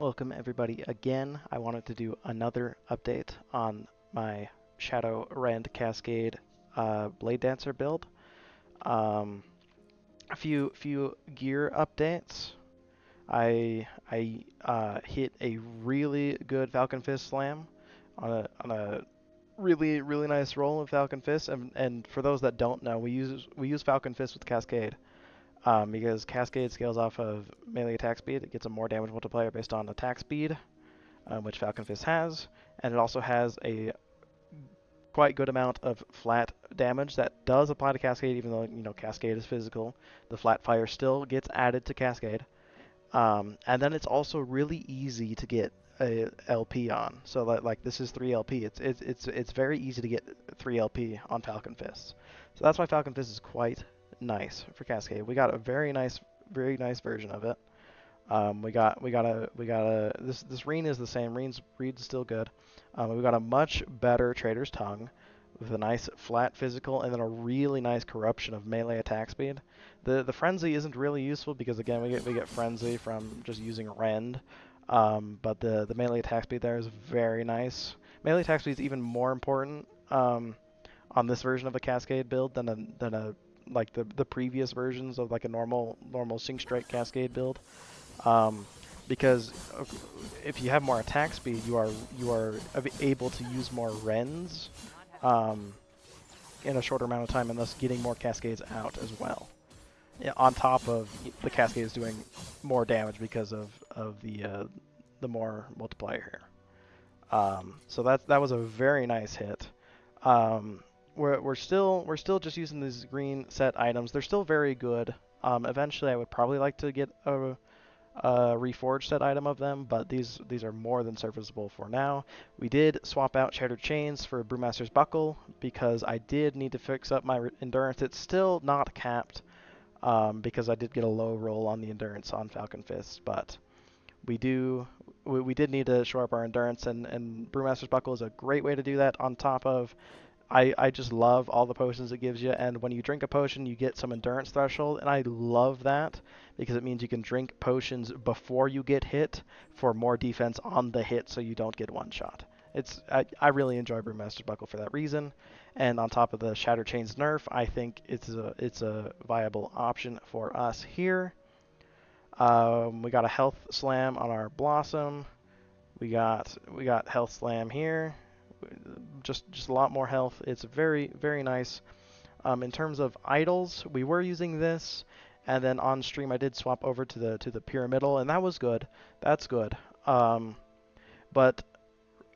Welcome everybody again. I wanted to do another update on my Shadow Rend Cascade Bladedancer build. Um, a few gear updates. I hit a really good Falcon Fist slam on a really nice roll of Falcon Fist, and for those that don't know, we use Falcon Fist with Cascade. Because Cascade scales off of melee attack speed. It gets a more damage multiplier based on attack speed, which Falcon Fist has, and it also has a quite good amount of flat damage that does apply to Cascade, even though Cascade is physical. The flat fire still gets added to Cascade, and then it's also really easy to get a LP on. So like this is 3 LP. It's very easy to get 3 LP on Falcon Fist. So that's why Falcon Fist is quite nice for Cascade. We got a very nice version of it. We got a this Reen is the same. Reed's still good. We got a much better Trader's Tongue with a nice flat physical and then a really nice corruption of melee attack speed. The frenzy isn't really useful because again we get frenzy from just using Rend. But the melee attack speed there is very nice. Melee attack speed is even more important on this version of a Cascade build than a like the previous versions of like a normal Sync Strike Cascade build. Um, because if you have more attack speed, you are able to use more Rends um, in a shorter amount of time, and thus getting more Cascades out as well. Yeah, on top of the Cascades doing more damage because of the more multiplier here. So that was a very nice hit. We're still just using these green set items. They're still very good. Eventually, I would probably like to get a reforged set item of them, but these are more than serviceable for now. We did swap out Shattered Chains for Brewmaster's Buckle because I did need to fix up my endurance. It's still not capped because I did get a low roll on the endurance on Falcon Fist, but we did need to shore up our endurance, and Brewmaster's Buckle is a great way to do that on top of I just love all the potions it gives you, and when you drink a potion, you get some endurance threshold, and I love that because it means you can drink potions before you get hit for more defense on the hit, so you don't get one shot. I really enjoy Brewmaster's Buckle for that reason, and on top of the Shattered Chains nerf, I think it's a viable option for us here. We got a health slam on our Blossom. We got health slam here. Just a lot more health. It's very nice. In terms of idols, we were using this, and then on stream I did swap over to the pyramidal, and that was good. That's good. But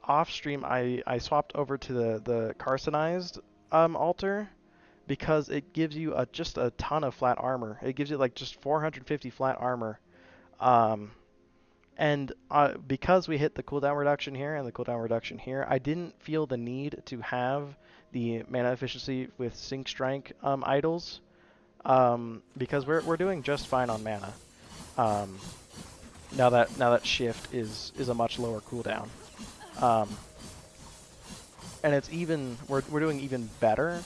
off stream I swapped over to the carcinized altar because it gives you just a ton of flat armor. It gives you like just 450 flat armor. Um, and because we hit the cooldown reduction here and the cooldown reduction here, I didn't feel the need to have the mana efficiency with Sync Strike idols because we're doing just fine on mana. Um, now that shift is a much lower cooldown, um, and it's even we're doing even better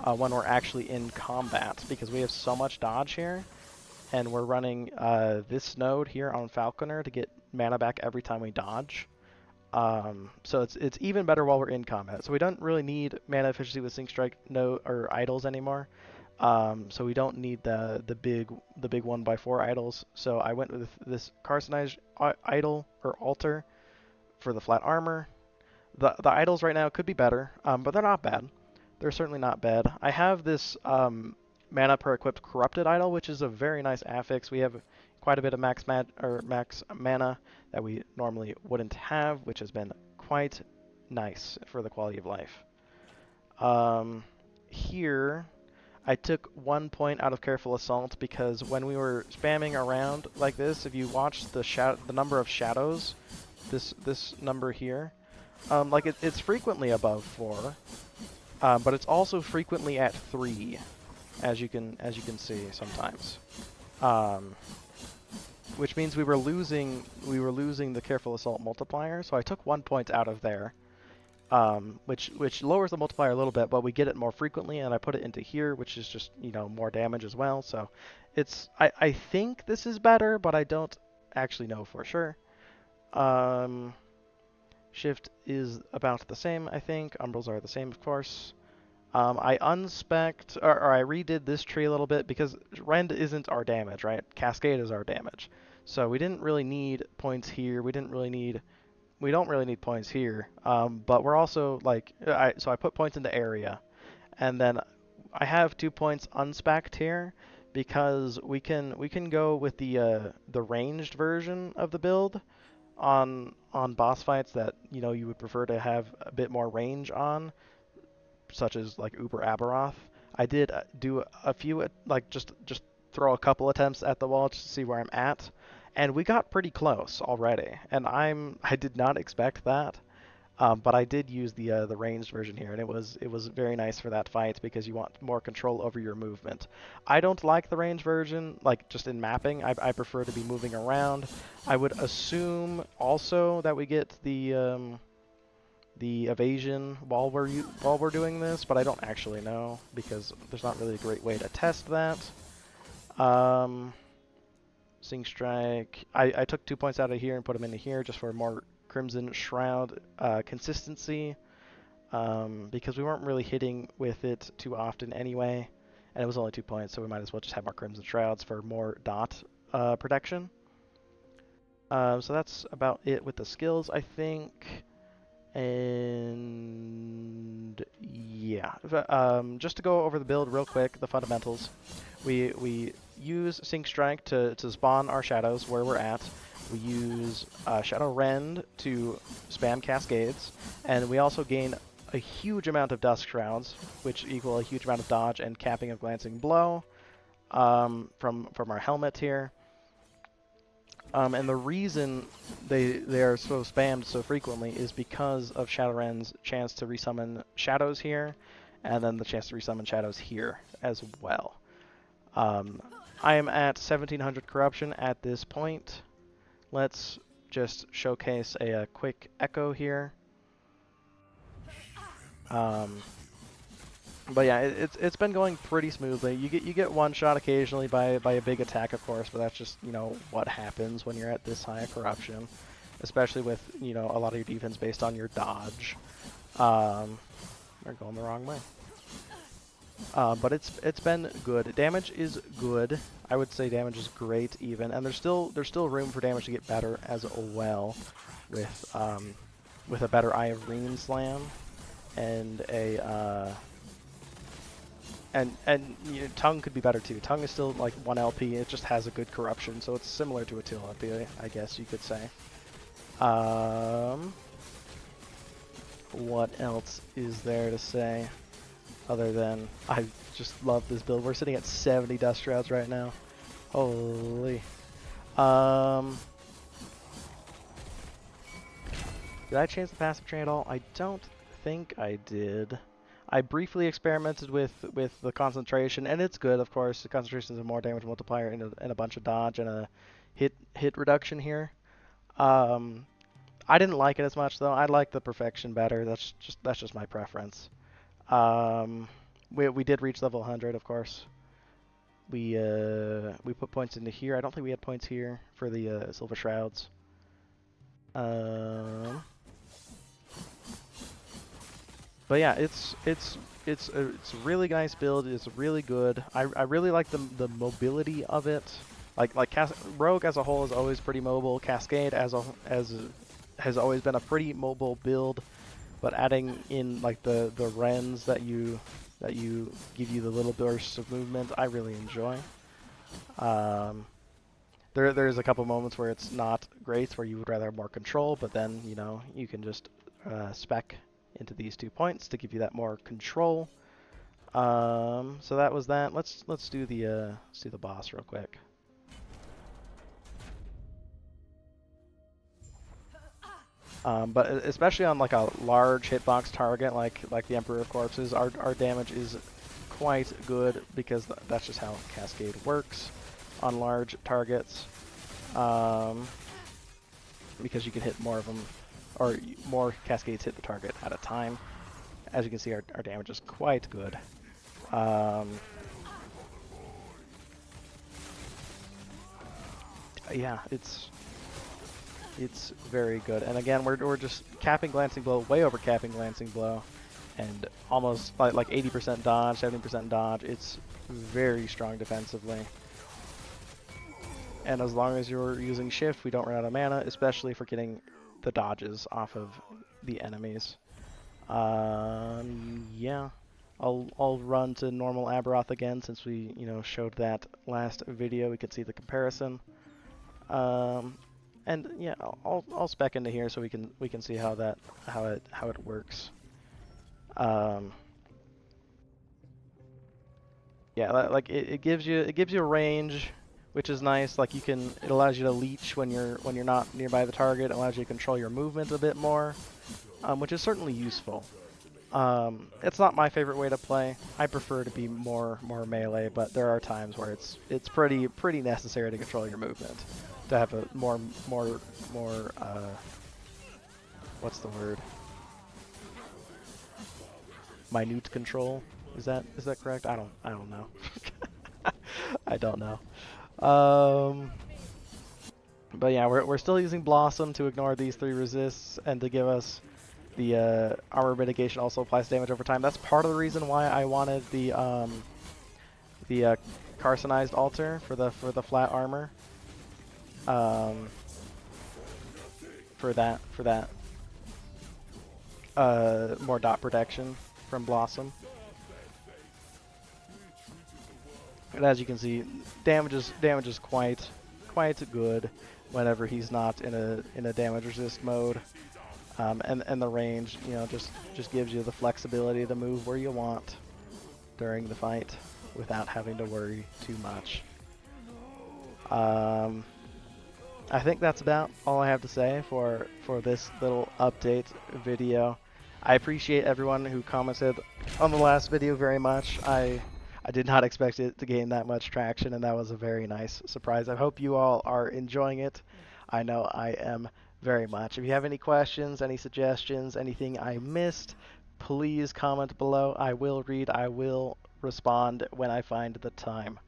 when we're actually in combat because we have so much dodge here. And we're running this node here on Falconer to get mana back every time we dodge. So it's even better while we're in combat. So we don't really need mana efficiency with Sync Strike or idols anymore. So we don't need the big 1x4 idols. So I went with this Carcinized idol or altar for the flat armor. The idols right now could be better, but they're not bad. They're certainly not bad. I have this mana per equipped corrupted idol, which is a very nice affix. We have quite a bit of max mana that we normally wouldn't have, which has been quite nice for the quality of life. Here, I took 1 point out of Careful Assault because when we were spamming around like this, if you watch the number of shadows, this number here, it's frequently above 4, but it's also frequently at 3. As you can see sometimes, which means we were losing the Careful Assault multiplier. So I took 1 point out of there, which lowers the multiplier a little bit, but we get it more frequently, and I put it into here, which is just more damage as well. So I think this is better, but I don't actually know for sure. Shift is about the same, I think. Umbrals are the same, of course. I unspec'd, or I redid this tree a little bit because Rend isn't our damage, right? Cascade is our damage. So we didn't really need points here. We don't really need points here. But we're also like, so I put points into area, and then I have 2 points unspecced here because we can go with the ranged version of the build on boss fights that you would prefer to have a bit more range on, such as like Uber Aberroth. I did do a few like just throw a couple attempts at the wall just to see where I'm at, and we got pretty close already. And I did not expect that, but I did use the ranged version here, and it was very nice for that fight because you want more control over your movement. I don't like the ranged version, like just in mapping. I prefer to be moving around. I would assume also that we get the evasion while we're doing this, but I don't actually know because there's not really a great way to test that. Sing Strike. I took 2 points out of here and put them into here just for more Crimson Shroud consistency, because we weren't really hitting with it too often anyway, and it was only 2 points, so we might as well just have our Crimson Shrouds for more dot protection. So that's about it with the skills, I think. And yeah, just to go over the build real quick, the fundamentals. We use Sync Strike to spawn our shadows where we're at. We use Shadow Rend to spam Cascades, and we also gain a huge amount of Dusk Shrouds, which equal a huge amount of dodge and capping of Glancing Blow from our helmet here. And the reason they are so spammed so frequently is because of Shadowrend's chance to resummon shadows here, and then the chance to resummon shadows here as well. I am at 1700 corruption at this point. Let's just showcase a quick echo here. But yeah, it's been going pretty smoothly. You get one shot occasionally by a big attack, of course, but that's just what happens when you're at this high of corruption, especially with a lot of your defense based on your dodge. They're going the wrong way. But it's been good. Damage is good. I would say damage is great even, and there's still room for damage to get better as well, with a better Eye of Reen Slam and a and Tongue could be better too. Tongue is still like 1 LP. It just has a good corruption, so it's similar to a 2 LP, I guess you could say. What else is there to say other than I just love this build? We're sitting at 70 Dust Shrouds right now. Holy. Did I change the passive tree at all? I don't think I did. I briefly experimented with the concentration, and it's good, of course. The concentration is a more damage multiplier and a bunch of dodge and a hit reduction here. I didn't like it as much though. I like the perfection better. That's just my preference. We did reach level 100, of course. We put points into here. I don't think we had points here for the Silver Shrouds. But yeah, it's a really nice build. It's really good. I really like the mobility of it. Like Rogue as a whole is always pretty mobile. Cascade has always been a pretty mobile build, but adding in like the Rends that give you the little bursts of movement, I really enjoy. There's a couple moments where it's not great, where you would rather have more control, but then you can just spec into these 2 points to give you that more control. So that was that. Let's do the boss real quick. But especially on like a large hitbox target like the Emperor of Corpses, our damage is quite good because that's just how Cascade works on large targets. Because you can hit more of them, or more Cascades hit the target at a time. As you can see, our damage is quite good. Yeah, it's It's very good. And again, we're just capping Glancing Blow, way over capping Glancing Blow, and almost like 80% dodge, 70% dodge. It's very strong defensively. And as long as you're using Shift, we don't run out of mana, especially for getting the dodges off of the enemies. Yeah. I'll run to normal Aberroth again since we showed that last video. We could see the comparison. And yeah, I'll spec into here so we can see how it works. Yeah, like it gives you a range, which is nice. Like it allows you to leech when you're not nearby the target. It allows you to control your movement a bit more, which is certainly useful. It's not my favorite way to play. I prefer to be more melee, but there are times where it's pretty necessary to control your movement, to have a more what's the word? Minute control. Is that correct? I don't know. I don't know. But yeah, we're still using Blossom to ignore these 3 resists and to give us the armor mitigation also applies damage over time. That's part of the reason why I wanted the carcinized altar for the flat armor. For that more dot protection from Blossom. And as you can see, damage is quite good whenever he's not in a damage resist mode. And the range, just gives you the flexibility to move where you want during the fight without having to worry too much. I think that's about all I have to say for this little update video. I appreciate everyone who commented on the last video very much. I did not expect it to gain that much traction, and that was a very nice surprise. I hope you all are enjoying it. I know I am very much. If you have any questions, any suggestions, anything I missed, please comment below. I will read, I will respond when I find the time.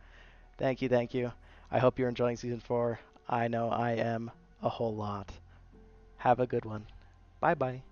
Thank you. I hope you're enjoying Season 4. I know I am a whole lot. Have a good one. Bye-bye.